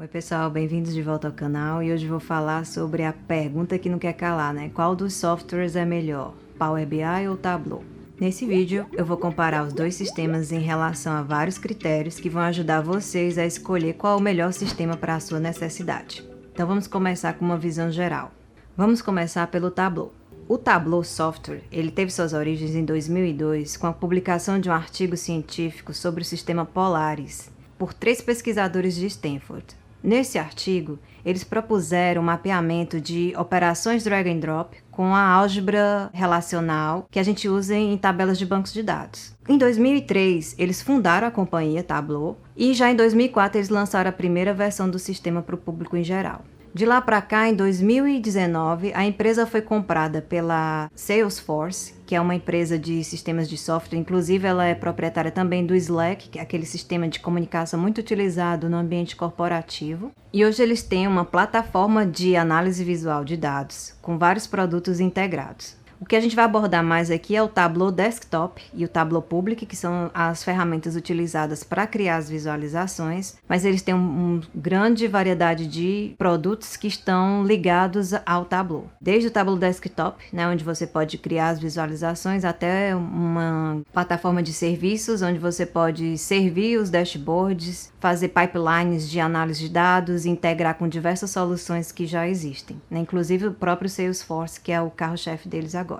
Oi pessoal, bem-vindos de volta ao canal e hoje vou falar sobre a pergunta que não quer calar, né? Qual dos softwares é melhor, Power BI ou Tableau? Nesse vídeo eu vou comparar os dois sistemas em relação a vários critérios que vão ajudar vocês a escolher qual é o melhor sistema para a sua necessidade. Então vamos começar com uma visão geral. Vamos começar pelo Tableau. O Tableau Software, ele teve suas origens em 2002 com a publicação de um artigo científico sobre o sistema Polaris por 3 pesquisadores de Stanford. Nesse artigo, eles propuseram um mapeamento de operações drag and drop com a álgebra relacional que a gente usa em tabelas de bancos de dados. Em 2003, eles fundaram a companhia Tableau e já em 2004 eles lançaram a primeira versão do sistema para o público em geral. De lá para cá, em 2019, a empresa foi comprada pela Salesforce, que é uma empresa de sistemas de software. Inclusive, ela é proprietária também do Slack, que é aquele sistema de comunicação muito utilizado no ambiente corporativo. E hoje eles têm uma plataforma de análise visual de dados, com vários produtos integrados. O que a gente vai abordar mais aqui é o Tableau Desktop e o Tableau Public, que são as ferramentas utilizadas para criar as visualizações, mas eles têm uma grande variedade de produtos que estão ligados ao Tableau. Desde o Tableau Desktop, né, onde você pode criar as visualizações, até uma plataforma de serviços, onde você pode servir os dashboards, fazer pipelines de análise de dados e integrar com diversas soluções que já existem, né, inclusive o próprio Salesforce, que é o carro-chefe deles agora.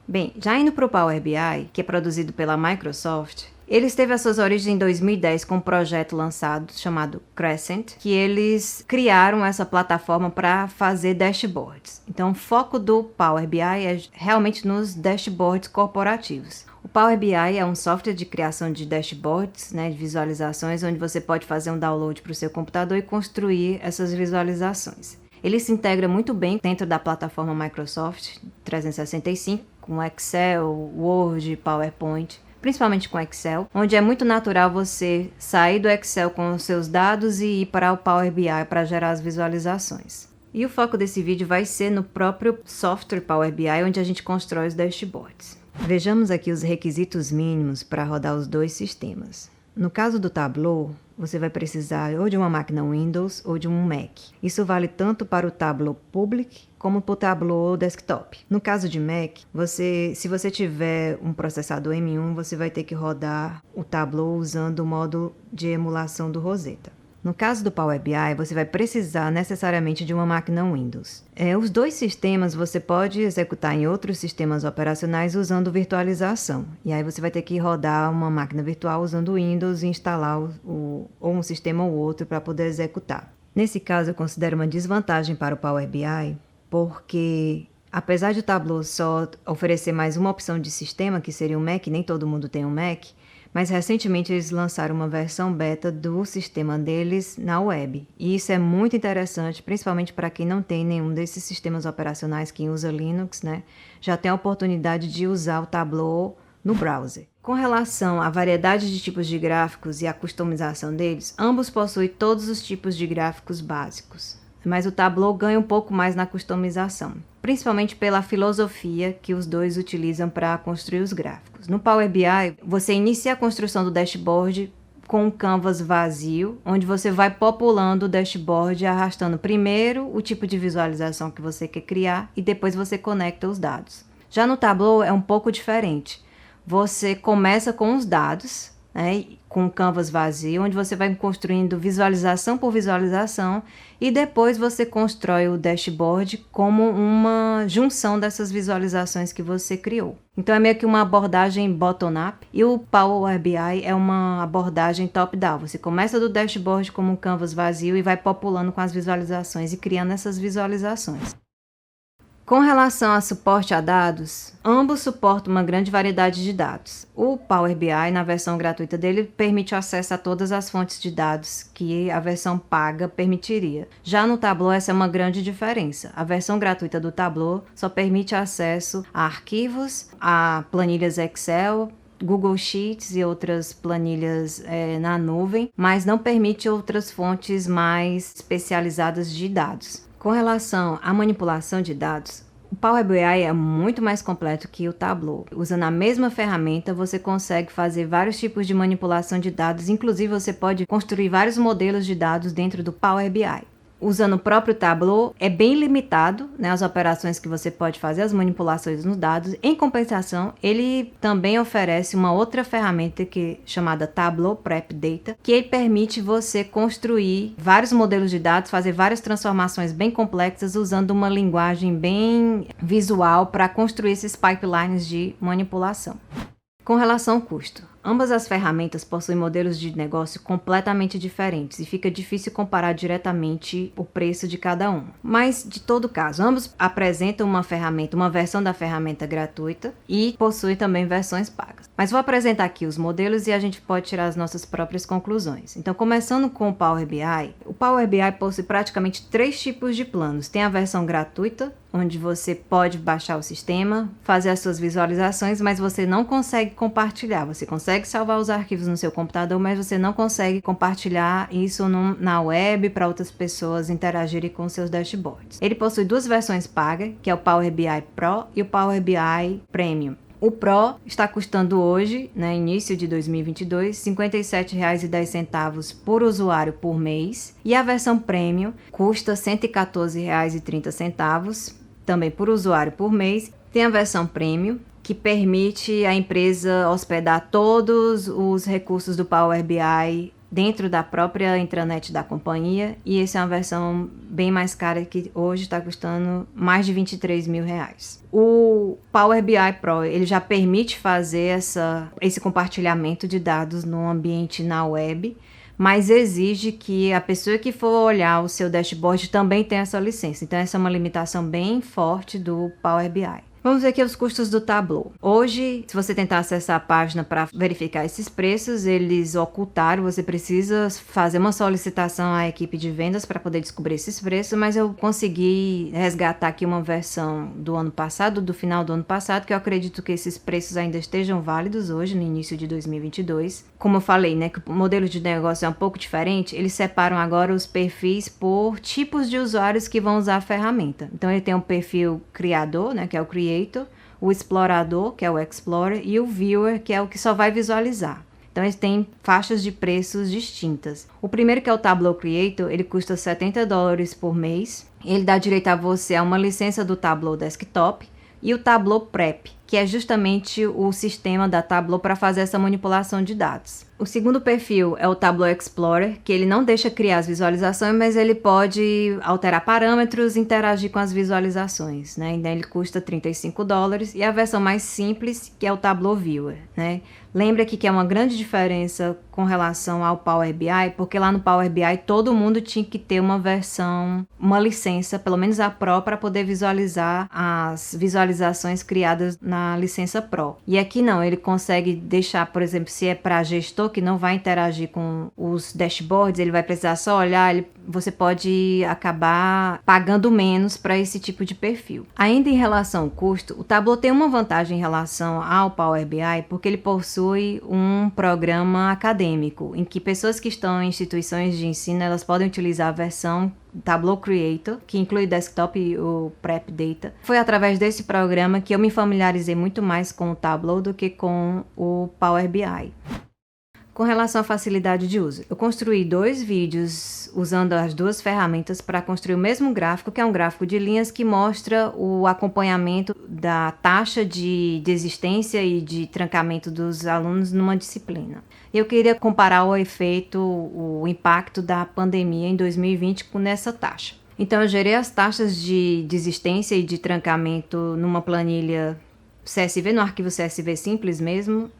Bem, já indo para o Power BI, que é produzido pela Microsoft, eles teve as suas origens em 2010 com um projeto lançado chamado Crescent, que eles criaram essa plataforma para fazer dashboards. Então, o foco do Power BI é realmente nos dashboards corporativos. O Power BI é um software de criação de dashboards, né, de visualizações, onde você pode fazer um download para o seu computador e construir essas visualizações. Ele se integra muito bem dentro da plataforma Microsoft 365, com Excel, Word, PowerPoint, principalmente com Excel, onde é muito natural você sair do Excel com os seus dados e ir para o Power BI para gerar as visualizações. E o foco desse vídeo vai ser no próprio software Power BI, onde a gente constrói os dashboards. Vejamos aqui os requisitos mínimos para rodar os dois sistemas. No caso do Tableau, você vai precisar ou de uma máquina Windows ou de um Mac. Isso vale tanto para o Tableau Public como para o Tableau Desktop. No caso de Mac, se você tiver um processador M1, você vai ter que rodar o Tableau usando o modo de emulação do Rosetta. No caso do Power BI, você vai precisar necessariamente de uma máquina Windows. Os dois sistemas você pode executar em outros sistemas operacionais usando virtualização. E aí você vai ter que rodar uma máquina virtual usando o Windows e instalar ou um sistema ou outro para poder executar. Nesse caso, eu considero uma desvantagem para o Power BI, porque apesar de o Tableau só oferecer mais uma opção de sistema, que seria o Mac, nem todo mundo tem um Mac, mas recentemente eles lançaram uma versão beta do sistema deles na web. E isso é muito interessante, principalmente para quem não tem nenhum desses sistemas operacionais, quem usa Linux, né? Já tem a oportunidade de usar o Tableau no browser. Com relação à variedade de tipos de gráficos e a customização deles, ambos possuem todos os tipos de gráficos básicos. Mas o Tableau ganha um pouco mais na customização, principalmente pela filosofia que os dois utilizam para construir os gráficos. No Power BI, você inicia a construção do dashboard com um canvas vazio, onde você vai populando o dashboard, arrastando primeiro o tipo de visualização que você quer criar e depois você conecta os dados. Já no Tableau é um pouco diferente. Você começa com os dados, né, com um canvas vazio, onde você vai construindo visualização por visualização e depois você constrói o dashboard como uma junção dessas visualizações que você criou. Então é meio que uma abordagem bottom-up e o Power BI é uma abordagem top-down. Você começa do dashboard como um canvas vazio e vai populando com as visualizações e criando essas visualizações. Com relação a suporte a dados, ambos suportam uma grande variedade de dados. O Power BI, na versão gratuita dele, permite acesso a todas as fontes de dados que a versão paga permitiria. Já no Tableau, essa é uma grande diferença. A versão gratuita do Tableau só permite acesso a arquivos, a planilhas Excel, Google Sheets e outras planilhas na nuvem, mas não permite outras fontes mais especializadas de dados. Com relação à manipulação de dados, O Power BI é muito mais completo que o Tableau. Usando a mesma ferramenta, você consegue fazer vários tipos de manipulação de dados, inclusive você pode construir vários modelos de dados dentro do Power BI. Usando o próprio Tableau, é bem limitado, né, as operações que você pode fazer, as manipulações nos dados. Em compensação, ele também oferece uma outra ferramenta chamada Tableau Prep Data, que ele permite você construir vários modelos de dados, fazer várias transformações bem complexas, usando uma linguagem bem visual para construir esses pipelines de manipulação. Com relação ao custo, ambas as ferramentas possuem modelos de negócio completamente diferentes e fica difícil comparar diretamente o preço de cada um. Mas, de todo caso, ambos apresentam uma versão da ferramenta gratuita e possuem também versões pagas. Mas vou apresentar aqui os modelos e a gente pode tirar as nossas próprias conclusões. Então, começando com o Power BI, o Power BI possui praticamente 3 tipos de planos. Tem a versão gratuita, onde você pode baixar o sistema, fazer as suas visualizações, mas você não consegue compartilhar. Você consegue salvar os arquivos no seu computador, mas você não consegue compartilhar isso na web para outras pessoas interagirem com seus dashboards. Ele possui 2 versões pagas, que é o Power BI Pro e o Power BI Premium. O Pro está custando hoje, início de 2022, R$ 57,10 por usuário por mês. E a versão Premium custa R$ 114,30, também por usuário por mês. Tem a versão Premium, que permite a empresa hospedar todos os recursos do Power BI dentro da própria intranet da companhia, e essa é uma versão bem mais cara, que hoje está custando mais de R$23 mil. O Power BI Pro, ele já permite fazer esse compartilhamento de dados no ambiente na web, mas exige que a pessoa que for olhar o seu dashboard também tenha essa licença. Então essa é uma limitação bem forte do Power BI. Vamos ver aqui os custos do Tableau. Hoje, se você tentar acessar a página para verificar esses preços, eles ocultaram, você precisa fazer uma solicitação à equipe de vendas para poder descobrir esses preços, mas eu consegui resgatar aqui uma versão do ano passado, do final do ano passado, que eu acredito que esses preços ainda estejam válidos hoje, no início de 2022. Como eu falei, que o modelo de negócio é um pouco diferente, eles separam agora os perfis por tipos de usuários que vão usar a ferramenta. Então ele tem um perfil criador, que é o Creator, o explorador, que é o Explorer, e o Viewer, que é o que só vai visualizar. Então eles têm faixas de preços distintas. O primeiro, que é o Tableau Creator, ele custa $70 por mês. Ele dá direito a você a uma licença do Tableau Desktop, e o Tableau Prep, que é justamente o sistema da Tableau para fazer essa manipulação de dados. O segundo perfil é o Tableau Explorer, que ele não deixa criar as visualizações, mas ele pode alterar parâmetros e interagir com as visualizações, Então ele custa $35, e a versão mais simples, que é o Tableau Viewer, Lembra aqui que é uma grande diferença com relação ao Power BI, porque lá no Power BI todo mundo tinha que ter uma licença, pelo menos a Pro, para poder visualizar as visualizações criadas na licença Pro. E aqui não, ele consegue deixar, por exemplo, se é para gestor que não vai interagir com os dashboards, ele vai precisar só olhar, você pode acabar pagando menos para esse tipo de perfil. Ainda em relação ao custo, o Tableau tem uma vantagem em relação ao Power BI, porque ele possui um programa acadêmico, em que pessoas que estão em instituições de ensino, elas podem utilizar a versão Tableau Creator, que inclui o desktop e o Prep Data. Foi através desse programa que eu me familiarizei muito mais com o Tableau do que com o Power BI. Com relação à facilidade de uso, eu construí 2 vídeos usando as 2 ferramentas para construir o mesmo gráfico, que é um gráfico de linhas que mostra o acompanhamento da taxa de desistência e de trancamento dos alunos numa disciplina. Eu queria comparar o impacto da pandemia em 2020 nessa taxa. Então eu gerei as taxas de desistência e de trancamento numa planilha CSV, no arquivo CSV simples mesmo,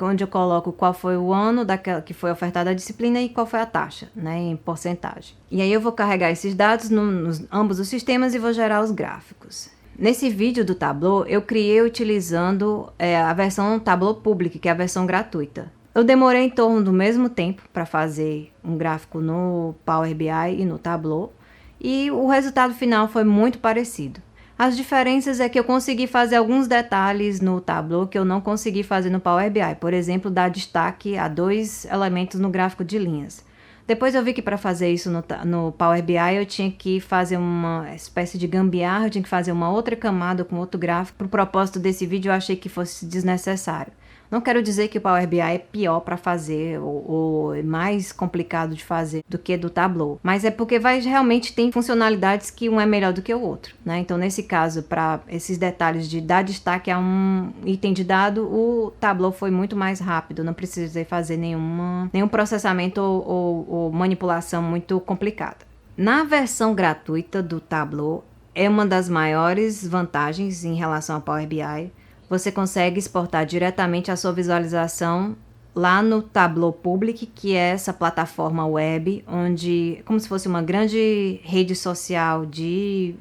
onde eu coloco qual foi o ano que foi ofertada a disciplina e qual foi a taxa, em porcentagem. E aí eu vou carregar esses dados nos ambos os sistemas e vou gerar os gráficos. Nesse vídeo do Tableau, eu criei utilizando a versão Tableau Public, que é a versão gratuita. Eu demorei em torno do mesmo tempo para fazer um gráfico no Power BI e no Tableau, e o resultado final foi muito parecido. As diferenças é que eu consegui fazer alguns detalhes no Tableau que eu não consegui fazer no Power BI. Por exemplo, dar destaque a 2 elementos no gráfico de linhas. Depois eu vi que para fazer isso no Power BI eu tinha que fazer uma espécie de gambiarra, eu tinha que fazer uma outra camada com outro gráfico. Pro propósito desse vídeo eu achei que fosse desnecessário. Não quero dizer que o Power BI é pior para fazer ou é mais complicado de fazer do que do Tableau, mas é porque realmente tem funcionalidades que um é melhor do que o outro, né? Então, nesse caso, para esses detalhes de dar destaque a um item de dado, o Tableau foi muito mais rápido, não precisei fazer nenhum processamento ou manipulação muito complicada. Na versão gratuita do Tableau, é uma das maiores vantagens em relação ao Power BI. Você consegue exportar diretamente a sua visualização lá no Tableau Public, que é essa plataforma web, onde, como se fosse uma grande rede social de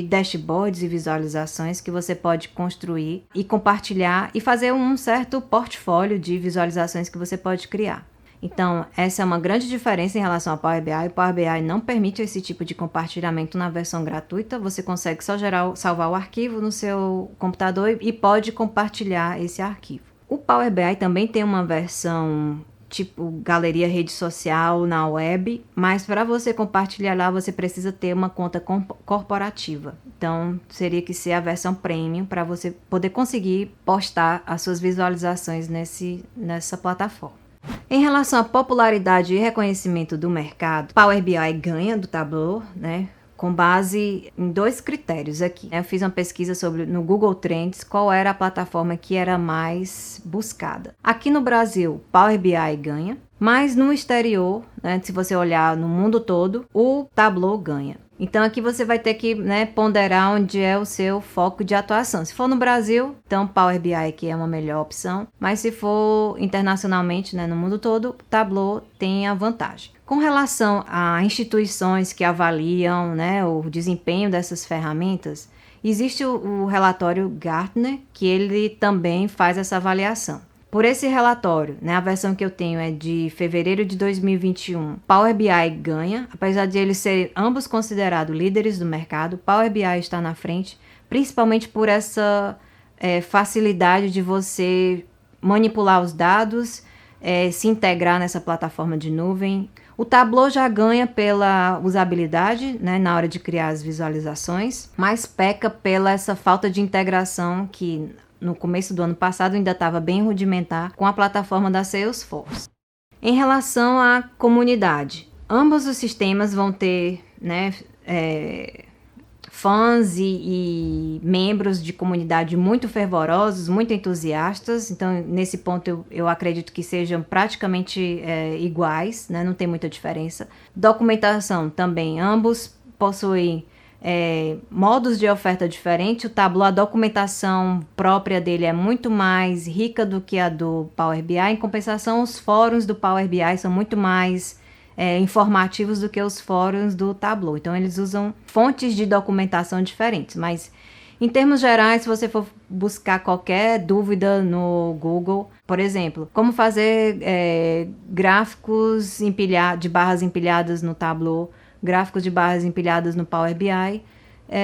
dashboards e visualizações que você pode construir e compartilhar e fazer um certo portfólio de visualizações que você pode criar. Então, essa é uma grande diferença em relação ao Power BI. O Power BI não permite esse tipo de compartilhamento na versão gratuita. Você consegue só salvar o arquivo no seu computador e pode compartilhar esse arquivo. O Power BI também tem uma versão tipo galeria rede social na web, mas para você compartilhar lá você precisa ter uma conta corporativa. Então, seria que ser a versão premium para você poder conseguir postar as suas visualizações nessa plataforma. Em relação à popularidade e reconhecimento do mercado, Power BI ganha do Tableau, né? Com base em 2 critérios aqui. Eu fiz uma pesquisa no Google Trends qual era a plataforma que era mais buscada. Aqui no Brasil, Power BI ganha, mas no exterior, né, se você olhar no mundo todo, o Tableau ganha. Então aqui você vai ter que, né, ponderar onde é o seu foco de atuação. Se for no Brasil, então Power BI aqui é uma melhor opção, mas se for internacionalmente, né, no mundo todo, Tableau tem a vantagem. Com relação a instituições que avaliam, né, o desempenho dessas ferramentas, existe o relatório Gartner, que ele também faz essa avaliação. Por esse relatório, né, a versão que eu tenho é de fevereiro de 2021, Power BI ganha, apesar de eles serem ambos considerados líderes do mercado, Power BI está na frente, principalmente por essa facilidade de você manipular os dados, se integrar nessa plataforma de nuvem. O Tableau já ganha pela usabilidade, né, na hora de criar as visualizações, mas peca pela essa falta de integração que no começo do ano passado ainda estava bem rudimentar com a plataforma da Salesforce. Em relação à comunidade, ambos os sistemas vão ter, né, fãs e membros de comunidade muito fervorosos, muito entusiastas. Então, nesse ponto, eu acredito que sejam praticamente iguais, né? Não tem muita diferença. Documentação também, ambos possuem modos de oferta diferentes. O Tableau, a documentação própria dele é muito mais rica do que a do Power BI. Em compensação, os fóruns do Power BI são muito mais informativos do que os fóruns do Tableau. Então, eles usam fontes de documentação diferentes. Mas, em termos gerais, se você for buscar qualquer dúvida no Google, por exemplo, como fazer gráficos de barras empilhadas no Tableau, gráficos de barras empilhadas no Power BI,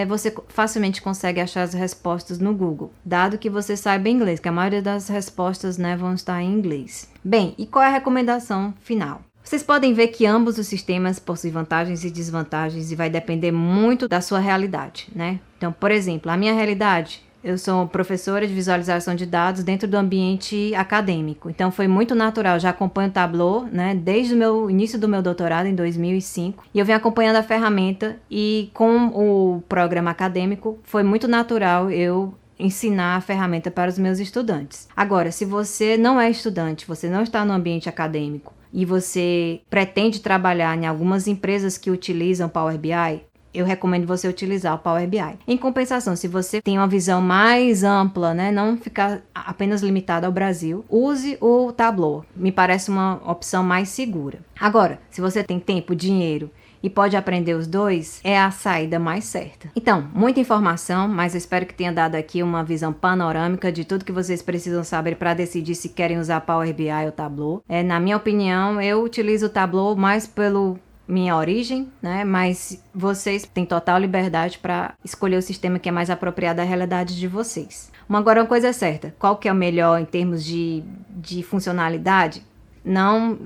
você facilmente consegue achar as respostas no Google, dado que você saiba inglês, que a maioria das respostas, né, vão estar em inglês. Bem, e qual é a recomendação final? Vocês podem ver que ambos os sistemas possuem vantagens e desvantagens e vai depender muito da sua realidade, né? Então, por exemplo, a minha realidade, eu sou professora de visualização de dados dentro do ambiente acadêmico. Então, foi muito natural. Já acompanho o Tableau, né, desde o início do meu doutorado, em 2005. E eu venho acompanhando a ferramenta e com o programa acadêmico, foi muito natural eu ensinar a ferramenta para os meus estudantes. Agora, se você não é estudante, você não está no ambiente acadêmico e você pretende trabalhar em algumas empresas que utilizam Power BI, eu recomendo você utilizar o Power BI. Em compensação, se você tem uma visão mais ampla, né, não ficar apenas limitado ao Brasil, use o Tableau. Me parece uma opção mais segura. Agora, se você tem tempo, dinheiro e pode aprender os dois, é a saída mais certa. Então, muita informação, mas eu espero que tenha dado aqui uma visão panorâmica de tudo que vocês precisam saber para decidir se querem usar Power BI ou Tableau. Na minha opinião, eu utilizo o Tableau mais pelo minha origem, né? Mas vocês têm total liberdade para escolher o sistema que é mais apropriado à realidade de vocês. Agora, uma coisa é certa, qual que é o melhor em termos de funcionalidade? Não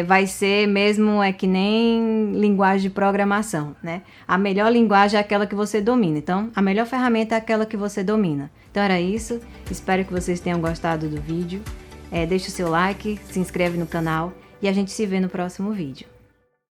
vai ser mesmo que nem linguagem de programação, né? A melhor linguagem é aquela que você domina. Então, a melhor ferramenta é aquela que você domina. Então era isso. Espero que vocês tenham gostado do vídeo. Deixa o seu like, se inscreve no canal e a gente se vê no próximo vídeo.